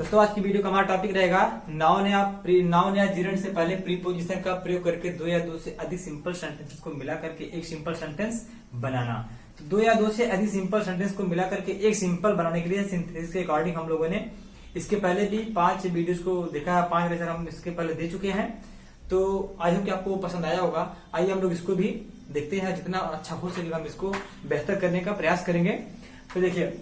दोस्तों आज की वीडियो का हमारा टॉपिक रहेगा नाउन या जिरंड से पहले प्रीपोजिशन का प्रयोग करके दो या दो से अधिक सिंपल सेंटेंसेस को मिला करके एक सिंपल सेंटेंस बनाना। तो दो या दो से अधिक सिंपल सेंटेंस को मिला करके एक सिंपल बनाने के लिए सिंथेसिस के अकॉर्डिंग हम लोगों ने इसके पहले भी 5 वीडियोस को देखा है, 5 लेक्चर हम इसके पहले दे चुके हैं। तो आई होप कि आपको पसंद आया होगा। आइए हम लोग इसको भी देखते हैं, जितना अच्छा हो सकेगा हम इसको बेहतर करने का प्रयास करेंगे। तो देखिए,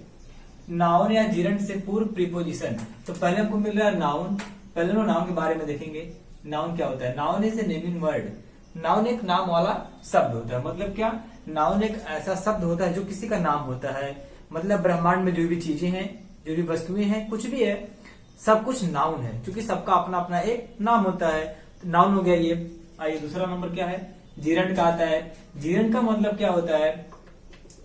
नाउन या जिरंड से पूर्व प्रीपोजिशन। तो पहले हमको मिल रहा है नाउन। पहले हम नाउन के बारे में देखेंगे। नाउन क्या होता है? Noun is a naming word. Noun एक नाम वाला शब्द होता है। मतलब क्या? नाउन एक ऐसा शब्द होता है जो किसी का नाम होता है। मतलब ब्रह्मांड में जो भी चीजें हैं, जो भी वस्तुएं हैं, कुछ भी है, सब कुछ नाउन है, क्योंकि सबका अपना अपना एक नाम होता है। तो नाउन हो गया ये। आइए दूसरा नंबर क्या है? जिरंड का आता है। जिरंड का मतलब क्या होता है?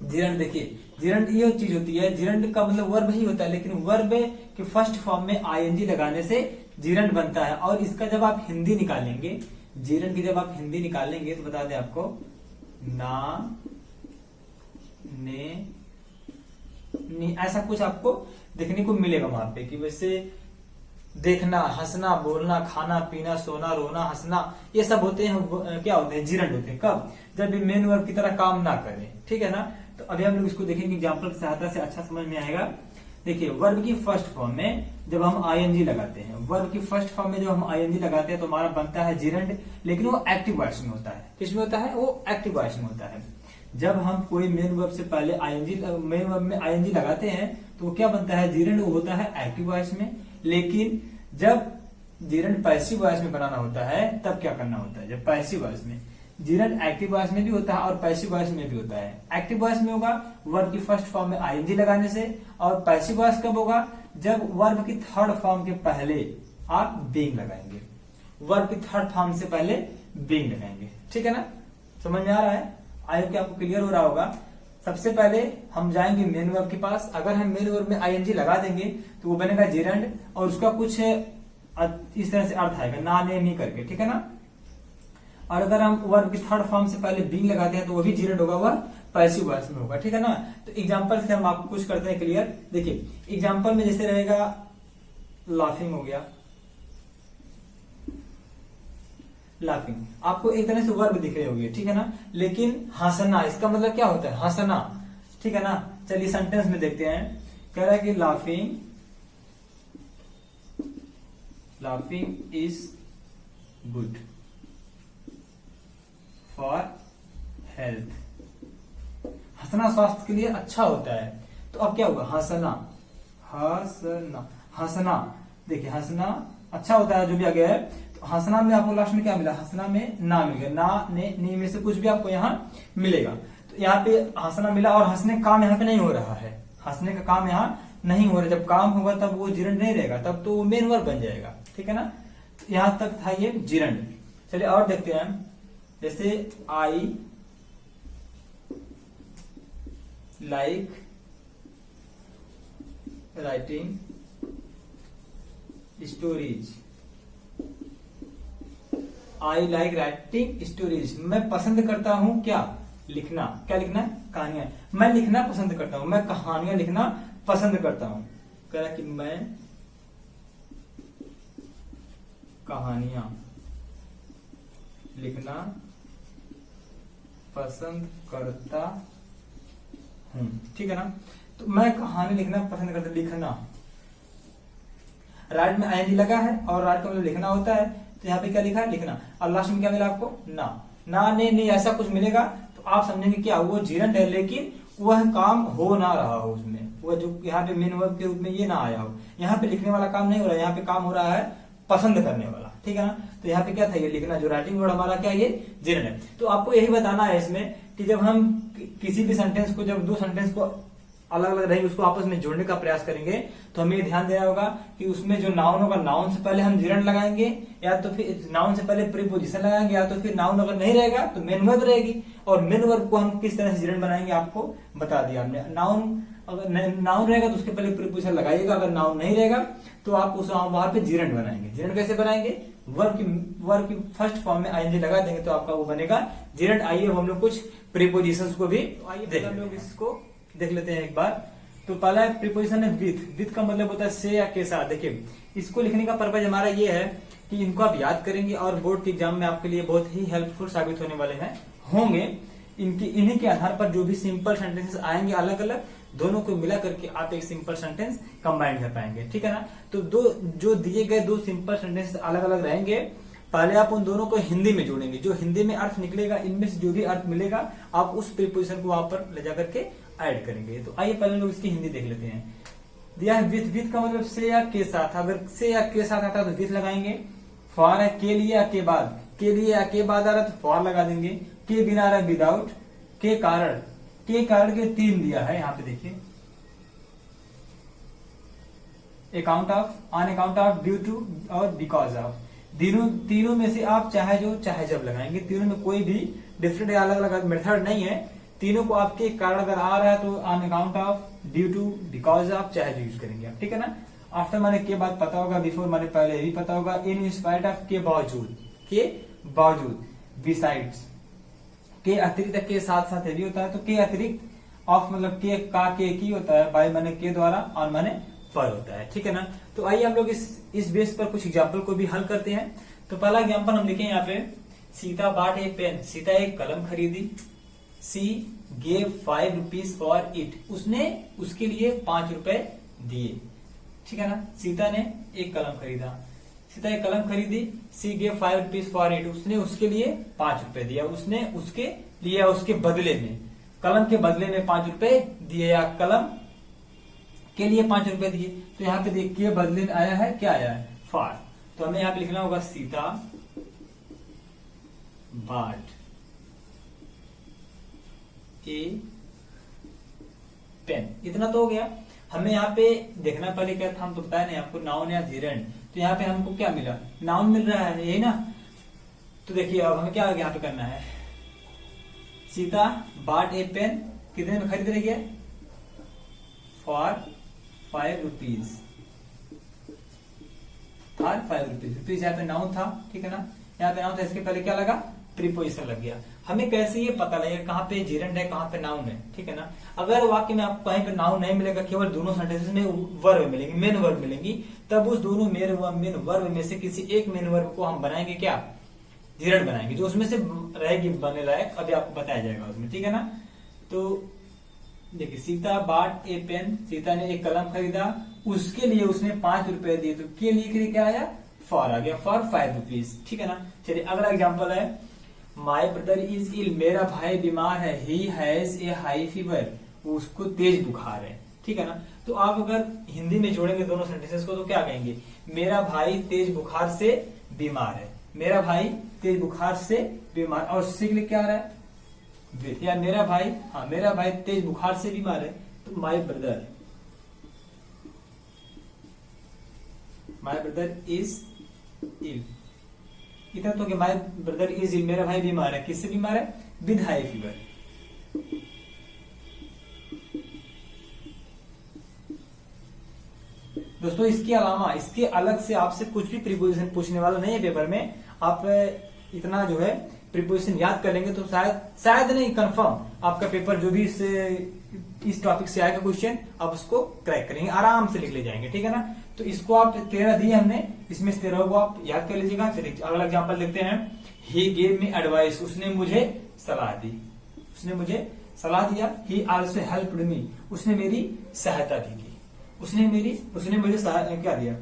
जिरंड देखिए, जिरंड ये चीज होती है, जिरंड का मतलब वर्ब ही होता है, लेकिन वर्ब के फर्स्ट फॉर्म में आईएनजी लगाने से जिरंड बनता है। और इसका जब आप हिंदी निकालेंगे, जिरंड की जब आप हिंदी निकालेंगे तो बता दें आपको, ना ने नी, ऐसा कुछ आपको देखने को मिलेगा वहां पे कि वैसे देखना, हंसना, बोलना, खाना, पीना, सोना, रोना, हंसना, ये सब होते हैं, क्या होते हैं? जिरंड होते हैं। कब? जब ये मेन वर्ब की तरह काम ना करें। ठीक है ना? तो अभी हम लोग इसको देखेंगे एग्जाम्पल की सहायता से, अच्छा समझ में आएगा। देखिए, वर्ब की फर्स्ट फॉर्म में जब हम आईएनजी लगाते हैं, वर्ब की फर्स्ट फॉर्म में जब हम आईएनजी लगाते हैं तो हमारा बनता है जिरंड, लेकिन वो एक्टिव वॉइस में होता है। किसमें होता है? वो एक्टिव वॉइस में होता है। जब हम कोई मेन वर्ब से पहले मेन वर्ब में आईएनजी लगाते हैं तो क्या बनता है? जिरंड। वो होता है एक्टिव वॉइस में। लेकिन जब जिरंड पैसिव वॉइस में बनाना होता है तब क्या करना होता है? जब पैसिव वॉइस में, जिरंड एक्टिव वॉइस में भी होता है और पैसिव वॉइस में भी होता है। एक्टिव वॉइस में होगा वर्ब की फर्स्ट फॉर्म में आईएनजी लगाने से, और पैसिव वॉइस कब होगा? जब वर्ब की थर्ड फॉर्म के पहले आप बीइंग लगाएंगे। वर्ब की थर्ड फॉर्म से पहले बीइंग लगाएंगे। ठीक है ना? समझ में आ रहा है? आई होप कि आपको क्लियर हो रहा होगा। सबसे पहले हम जाएंगे मेन वर्ब के पास। अगर हम मेन वर्ब में आईएनजी लगा देंगे तो वो बनेगा जिरंड, और उसका कुछ इस तरह से अर्थ आएगा, ना ने नी करके। ठीक है ना? और अगर हम वर्ब की थर्ड फॉर्म से पहले बीइंग लगाते हैं तो वो भी जिरंड होगा, वह पैसिव वॉइस में होगा। ठीक है ना? तो एग्जांपल से हम आपको कुछ करते हैं क्लियर। देखिए, एग्जांपल में जैसे रहेगा लाफिंग हो गया, लाफिंग आपको एक तरह से वर्ब दिख रहे होंगे। ठीक है ना? लेकिन हंसना, इसका मतलब क्या होता है? हंसना। ठीक है ना? चलिए सेंटेंस में देखते हैं। कह रहा है कि laughing is good for health. हंसना स्वास्थ्य के लिए अच्छा होता है। तो अब क्या होगा? हंसना, हंसना, हंसना। देखिए, हंसना अच्छा होता है, जो भी आ गया है। तो हंसना में आपको लास्ट में क्या मिला? हंसना में ना मिल गया, ना ने नी में से कुछ भी आपको यहाँ मिलेगा। तो यहाँ पे हंसना मिला, और हंसने का काम यहाँ पे नहीं हो रहा है। हंसने का काम यहाँ नहीं हो रहा। जब काम होगा तब वो जिरंड नहीं रहेगा, तब तो वो मेन वर्ब बन जाएगा। ठीक है ना? तो यहां तक था ये जिरंड। चलिए और देखते हैं। जैसे I like writing stories. I like writing stories. मैं पसंद करता हूं क्या? लिखना। क्या लिखना? कहानियां। मैं लिखना पसंद करता हूं, मैं कहानियां लिखना पसंद करता हूं। कह रहा कि मैं कहानियां लिखना पसंद करता हूं। ठीक है ना? तो मैं कहानी लिखना पसंद करता, लिखना। राइट में आईएनजी लगा है, और राइट का मतलब लिखना होता है। तो यहाँ पे क्या लिखा है? लिखना। और लास्ट में क्या मिला आपको? ना ने नहीं, ऐसा कुछ मिलेगा तो आप समझेंगे क्या वो जिरंड है, लेकिन वह काम हो ना रहा हो उसमें, वह जो यहाँ पे मेन वर्ब के रूप में ये ना आया हो। यहाँ पे लिखने वाला काम नहीं हो रहा है, यहाँ पे काम हो रहा है पसंद करने वाला। ठीक है ना? तो यहाँ पे क्या था? ये लिखना, जो राइटिंग वर्ड हमारा क्या है? ये जिरंड है। तो आपको यही बताना है इसमें कि जब हम किसी भी सेंटेंस को, जब दो सेंटेंस को अलग अलग रहेंगे, उसको आपस में जोड़ने का प्रयास करेंगे, तो हमें ध्यान देना होगा कि उसमें जो नाउन होगा, नाउन से पहले हम जिरंड लगाएंगे, या तो फिर नाउन से पहले प्रीपोजिशन लगाएंगे, या तो फिर नाउन अगर नहीं रहेगा तो मेन वर्ब रहेगी। और मेन वर्ब को हम किस तरह से जिरंड बनाएंगे आपको बता दिया हमने। नाउन अगर नाउन रहेगा तो उसके पहले प्रीपोजिशन लगाइएगा, अगर नाउन नहीं रहेगा तो आप उस वहां पे जिरंड बनाएंगे। जिरंड कैसे बनाएंगे? वर्ब की फर्स्ट फॉर्म में आईएनजी लगा देंगे तो आपका वो बनेगा जिरंड। आइए हम लोग कुछ प्रीपोजिशंस को भी देख, हम लोग इसको देख लेते हैं एक बार। तो पहला प्रीपोजिशन है विथ का मतलब होता है से या के साथ। देखिए इसको लिखने का पर्पज हमारा ये है कि इनको आप याद करेंगे और बोर्ड के एग्जाम में आपके लिए बहुत ही हेल्पफुल साबित होने वाले हैं होंगे। इन्हीं के आधार पर जो भी सिंपल सेंटेंसेस आएंगे अलग अलग, दोनों को मिला करके आप एक सिंपल सेंटेंस कंबाइन कर पाएंगे, ठीक है ना। तो जो दिए गए दो सिंपल सेंटेंसेस अलग अलग रहेंगे, पहले आप उन दोनों को हिंदी में जोड़ेंगे, जो हिंदी में अर्थ निकलेगा इनमें से जो भी अर्थ मिलेगा आप उस प्रीपोजिशन को वहां पर ले जाकर के ऐड करेंगे। तो आइए पहले लोग इसकी हिंदी देख लेते हैं। दिया है विथ का मतलब से या के साथ, अगर से या के साथ आता है तो विथ लगाएंगे। फॉर है के लिए या के बाद, के लिए या के बाद आ रहा है तो फॉर लगा देंगे। के बिना आ रहा है विदाउट। के कारण के 3 दिया है यहाँ पे देखिए, account of, on account of, due to और बिकॉज ऑफ। तीनों में से आप चाहे जो चाहे जब लगाएंगे, तीनों में कोई भी डिफरेंट या अलग अलग मेथड नहीं है। तीनों को आपके कारण अगर आ रहा है तो on account of, due to, because of चाहे जो यूज करेंगे आप, ठीक है ना। आफ्टर माने के बाद पता होगा, बिफोर माने पहले भी पता होगा, इन स्पाइट ऑफ के बावजूद, बिसाइड्स, के अतिरिक्त, के साथ साथ भी होता है तो के अतिरिक्त, ऑफ मतलब के की होता है, बाय माने के द्वारा, ऑन माने पर होता है, ठीक है ना। तो आइए हम लोग इस बेस पर कुछ एग्जाम्पल को भी हल करते हैं। तो पहला एग्जाम्पल हम लिखे यहाँ पे, सीता बाट ए पेन, सीता एक कलम खरीदी। सी गेव 5 रुपीज फॉर इट, उसने उसके लिए 5 रुपए दिए, ठीक है ना। सीता ने एक कलम खरीदा, सीता एक कलम खरीदी। सी गेव 5 रुपीज फॉर इट, उसने उसके लिए 5 रुपए दिया, उसने उसके लिए उसके बदले में, कलम के बदले में 5 रुपए दिए या कलम के लिए 5 रुपए दिए। तो यहाँ पे देखिए बदले में आया है, क्या आया है, फॉर। तो हमें यहाँ पे लिखना होगा सीता बाट ए पेन, इतना तो हो गया। हमें यहाँ पे देखना पहले क्या था, हम तो बताया नहीं आपको, नाउन या जिरंड। तो यहाँ पे हमको क्या मिला, नाउन मिल रहा है, यही ना। तो देखिए अब हमें क्या यहाँ पे करना है, सीता बाट ए पेन, कितने में खरीद रही है, for 5 rupees, for 5 rupees. Rupees यहाँ पे नाउन था, ठीक है ना, यहाँ पे नाउन था, इसके पहले क्या लगा, प्रीपोजिशन लग गया। हमें कैसे ये पता लगेगा कहाँ पे जिरंड है कहाँ पे नाउन है, ठीक है ना। अगर वाक्य में आपको कहीं पे नाउन नहीं मिलेगा, केवल दोनों सेंटेंसेस में वर्ब मिलेंगे, मेन वर्ब मिलेंगी, तब उस दोनों मेन वर्ब में से किसी एक मेन वर्ब को हम बनाएंगे क्या, जिरंड बनाएंगे, जो उसमें से रहेगी बने लायक, अभी आपको बताया जाएगा उसमें, ठीक है ना। तो देखिए सीता बाट ए पेन, सीता ने एक कलम खरीदा, उसके लिए उसने 5 रुपए दिए, तो के लिए क्या आया, फॉर आ गया, फॉर 5 रुपीज, ठीक है ना। चलिए अगला एग्जाम्पल है, माई ब्रदर इज इल, मेरा भाई बीमार है। He has a high fever, उसको तेज बुखार है, ठीक है ना। तो आप अगर हिंदी में जोड़ेंगे दोनों सेंटेंसेस को तो क्या कहेंगे, मेरा भाई तेज बुखार से बीमार है, मेरा भाई तेज बुखार से बीमार, और उसके लिए क्या आ रहा है, या मेरा भाई, हाँ मेरा भाई तेज बुखार से बीमार है, तो माई ब्रदर इज इल, इतना तो कि माई ब्रदर इज इल, मेरा भाई बीमार है, किससे बीमार है, विद हाई फीवर। दोस्तों इसके अलावा, इसके अलग से आपसे कुछ भी प्रीपोजिशन पूछने वाला नहीं है पेपर में। आप इतना जो है प्रीपोजिशन याद कर लेंगे तो शायद नहीं, कंफर्म आपका पेपर जो भी इस टॉपिक से आएगा क्वेश्चन, आप उसको क्रैक करेंगे, आराम से लिख ले जाएंगे, ठीक है ना। तो इसको आप 13 दिए हमने, इसमें से 13 को आप याद कर लीजिएगा। फिर अगला एग्जाम्पल देखते हैं, ही गेव मी एडवाइस, उसने मुझे सलाह दी, उसने मुझे सलाह दिया। ही आल्सो हेल्प्ड मी, उसने मेरी सहायता भी की, उसने मुझे क्या दिया,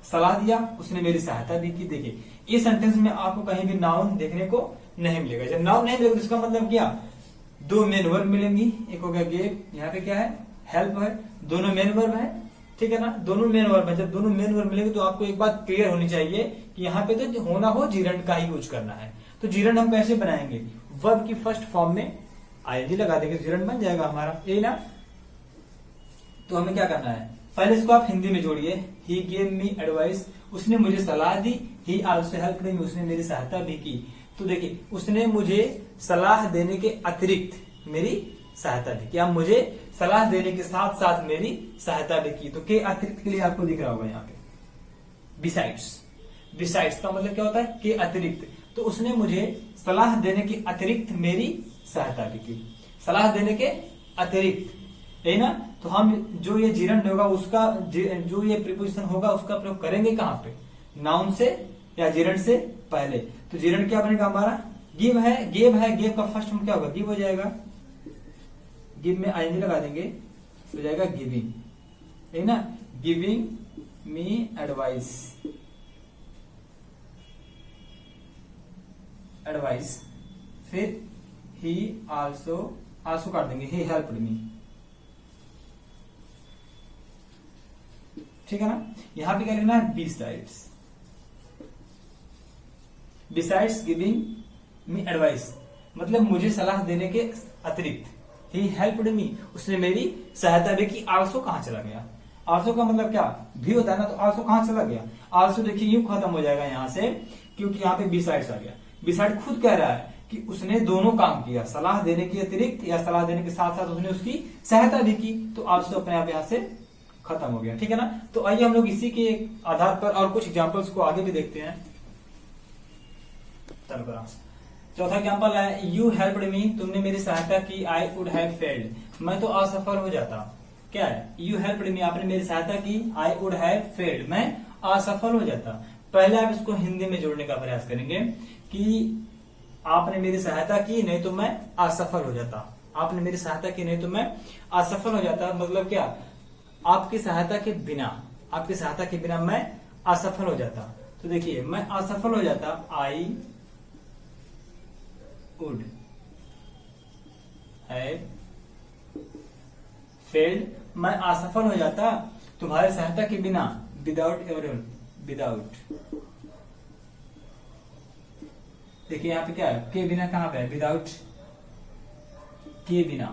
सलाह दिया, उसने मेरी सहायता भी की। देखिए इस सेंटेंस में आपको कहीं भी नाउन देखने को नहीं मिलेगा। जब नाउन नहीं मिलेगा तो इसका मतलब क्या, दो मेन वर्ब मिलेंगी, एक हो गया गेव, यहाँ पे क्या है, हेल्प है, दोनों मेन वर्ब है, ठीक है ना, दोनों मेन वर्ब है। जब दोनों मेन वर्ब मिलेंगे तो आपको एक बात क्लियर होनी चाहिए कि यहाँ पे तो होना हो जिरंड का ही यूज करना है। तो जिरंड हम कैसे बनाएंगे, वर्ब की फर्स्ट फॉर्म में आईएनजी लगा देंगे, जिरंड बन जाएगा हमारा, यही ना। तो हमें क्या करना है, पहले इसको आप हिंदी में जोड़िए, ही गेव मी एडवाइस, उसने मुझे सलाह दी। ही आल्सो हेल्प्ड मी, उसने मेरी सहायता भी की। तो देखिए उसने मुझे सलाह देने के अतिरिक्त मेरी सहायता भी की, मुझे सलाह देने के साथ साथ मेरी सहायता भी की। तो के अतिरिक्त के लिए आपको दिख रहा होगा यहाँ पे बिसाइड्स का मतलब क्या होता है, के अतिरिक्त। तो उसने मुझे सलाह देने के अतिरिक्त मेरी सहायता भी की, सलाह देने के अतिरिक्त, है ना। तो हम जो ये जिरंड होगा उसका जो ये प्रीपोजिशन होगा उसका प्रयोग करेंगे कहाँ पे, नाउन से या जिरंड से पहले। तो जिरंड क्या बनेगा हमारा, गिव है, गेव है, गेव का फर्स्ट फॉर्म क्या होगा, गिव हो जाएगा, गिव में आईएनजी लगा देंगे, हो जाएगा गिविंग, है ना, गिविंग मी एडवाइस, एडवाइस। फिर ही आल्सो, आल्सो काट देंगे, ही हेल्प्ड मी, ठीक है ना। यहां पे क्या लिखना है, besides, besides giving me advice, मतलब मुझे सलाह देने के अतिरिक्त, ही हेल्प्ड मी, उसने मेरी सहायता भी की। आल्सो कहां चला गया, आल्सो का मतलब क्या, भी होता है ना, तो आल्सो कहां चला गया, आल्सो देखिए यूं खत्म हो जाएगा यहां से, क्योंकि यहाँ पे बिसाइड्स आ गया। बिसाइड खुद कह रहा है कि उसने दोनों काम किया, सलाह देने के अतिरिक्त या सलाह देने के साथ साथ उसने उसकी सहायता भी की, तो आल्सो अपने आप यहां से खत्म हो गया, ठीक है ना। तो आइए हम लोग इसी के आधार पर और कुछ एग्जाम्पल्स को आगे भी देखते हैं। चलो चौथा एग्जाम्पल है, यू हेल्प्ड मी, तुमने मेरी सहायता की, आई वुड हैव फेल्ड, मैं तो असफल हो जाता। क्या है, यू हेल्प्ड मी, आपने मेरी सहायता की, आई वुड हैव फेल्ड, मैं असफल हो जाता। पहले आप इसको हिंदी में जोड़ने का प्रयास करेंगे कि आपने मेरी सहायता की नहीं तो मैं असफल हो जाता, आपने मेरी सहायता की नहीं तो मैं असफल हो जाता, मतलब क्या, आपकी सहायता के बिना, आपकी सहायता के बिना मैं असफल हो जाता। तो देखिए मैं असफल हो जाता, आई वुड हैव फेल्ड, मैं असफल हो जाता तुम्हारी सहायता के बिना, विदाउट योर हेल्प, विदाउट, देखिए यहाँ पे क्या है, के बिना कहां पे है, विदाउट, के बिना,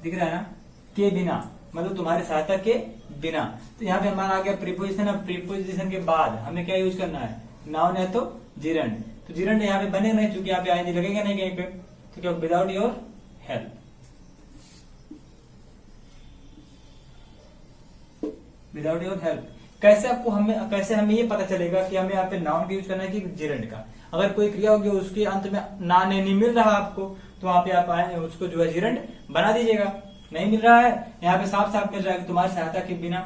दिख रहा है ना, के बिना मतलब तुम्हारी सहायता के बिना। तो यहाँ पे हमारा आ गया प्रीपोजिशन, अब प्रीपोजिशन के बाद हमें क्या यूज करना है, नाउन है तो जिरंड, तो जिरंड यहाँ पे बने नहीं क्योंकि यहाँ पे आईएनजी लगेगा नहीं कहीं पे, तो क्या, without your help, without your help. कैसे आपको हमें ये पता चलेगा कि हमें यहाँ पे नाउन का यूज करना है कि जिरंड का। अगर कोई क्रिया होगी उसके अंत में ना नहीं मिल रहा आपको, तो वहां पे आप उसको जो है जिरंड बना दीजिएगा। नहीं मिल रहा है, यहाँ पे साफ साफ मिल रहा है कि तुम्हारी सहायता के बिना,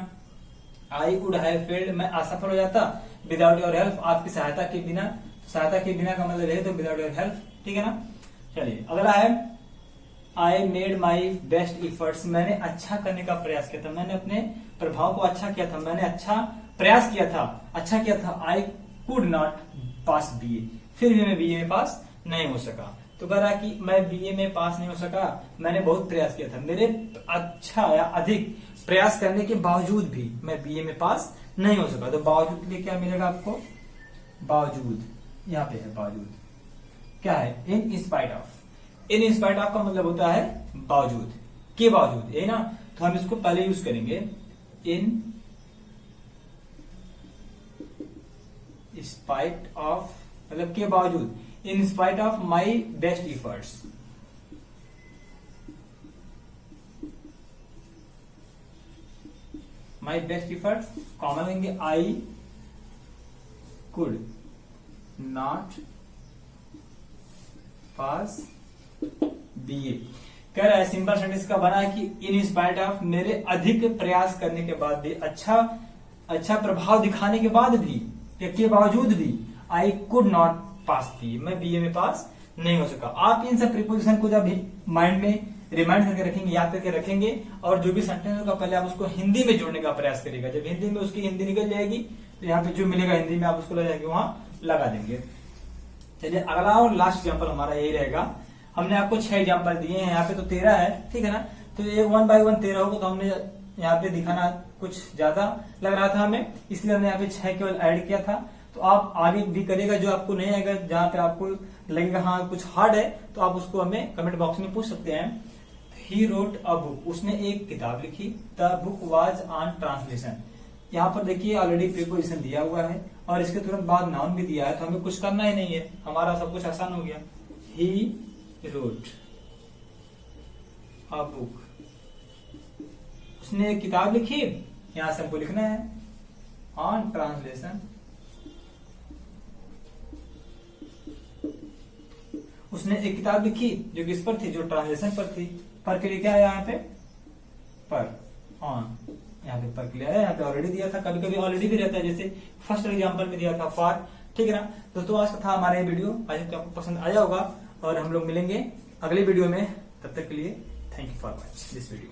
आई वुड हैव फेल्ड, मैं असफल हो जाता, विदाउट योर हेल्प, आपकी सहायता के बिना, सहायता के बिना का मतलब है तो विदाउट योर हेल्प, ठीक है ना। चलिए अगला है, I made my best efforts, मैंने अच्छा करने का प्रयास किया था, मैंने अपने प्रभाव को अच्छा किया था, मैंने अच्छा प्रयास किया था, अच्छा किया था। आई कुड नॉट पास बीए, फिर भी मैं बीए में पास नहीं हो सका। तो कह रहा कि मैं बीए में पास नहीं हो सका, मैंने बहुत प्रयास किया था, मेरे अच्छा या अधिक प्रयास करने के बावजूद भी मैं बीए में पास नहीं हो सका। तो बावजूद के लिए क्या मिलेगा आपको, बावजूद, यहाँ पे है बावजूद, क्या है, इन spite of, in spite of का मतलब होता है बावजूद, के बावजूद, है ना। तो हम इसको पहले यूज करेंगे, इन स्पाइट ऑफ मतलब के बावजूद, in spite of my best efforts, my best efforts, comma लेंगे, I could not pass BA. कह रहा है सिंपल सेंटेंस का बना है कि इन स्पाइट ऑफ, मेरे अधिक प्रयास करने के बाद भी, अच्छा प्रभाव दिखाने के बाद भी, के बावजूद भी, आई कुड नॉट पास बीए, मैं बीए में पास नहीं हो सका। आप इन सब प्रीपोजिशन को जब माइंड में रिमाइंड करके रखेंगे, याद करके रखेंगे, और जो भी सेंटेंस होगा पहले आप उसको हिंदी में जोड़ने का प्रयास करिएगा। जब हिंदी में उसकी हिंदी निकल जाएगी तो यहाँ पे जो मिलेगा हिंदी में आप उसको ले जाके वहां लगा देंगे। चलिए अगला और लास्ट एग्जाम्पल हमारा यही रहेगा। हमने आपको 6 एग्जाम्पल दिए हैं, यहाँ पे तो 13 है, ठीक है ना। तो ये 1 बाय 1 13 होगा, तो हमने यहाँ पे दिखाना कुछ ज्यादा लग रहा था हमें, इसलिए हमने यहाँ पे 6 केवल ऐड किया था। तो आप आगे भी करिएगा, जो आपको नहीं आएगा, जहां पे आपको लगेगा हाँ कुछ हार्ड है, तो आप उसको हमें कमेंट बॉक्स में पूछ सकते हैं। ही रोट अ बुक, उसने एक किताब लिखी, the book was on translation. यहाँ पर देखिए ऑलरेडी प्रीपोजिशन दिया हुआ है और इसके तुरंत बाद नाउन भी दिया है, तो हमें कुछ करना ही नहीं है, हमारा सब कुछ आसान हो गया। ही रोट अ बुक, उसने एक किताब लिखी, यहां से हमको लिखना है ऑन ट्रांसलेशन, उसने एक किताब लिखी जो किस पर थी, जो ट्रांसलेशन पर थी। पर के लिए क्या है यहाँ पे, पर, ऑन, यहाँ पे पर क्लियर है, यहाँ पे ऑलरेडी दिया था, कभी कभी ऑलरेडी भी रहता है, जैसे फर्स्ट एग्जाम्पल में दिया था फॉर। ठीक है ना दोस्तों, आज का था हमारा ये वीडियो, आज आपको पसंद आया होगा और हम लोग मिलेंगे अगले वीडियो में। तब तक के लिए thank you for watching this video.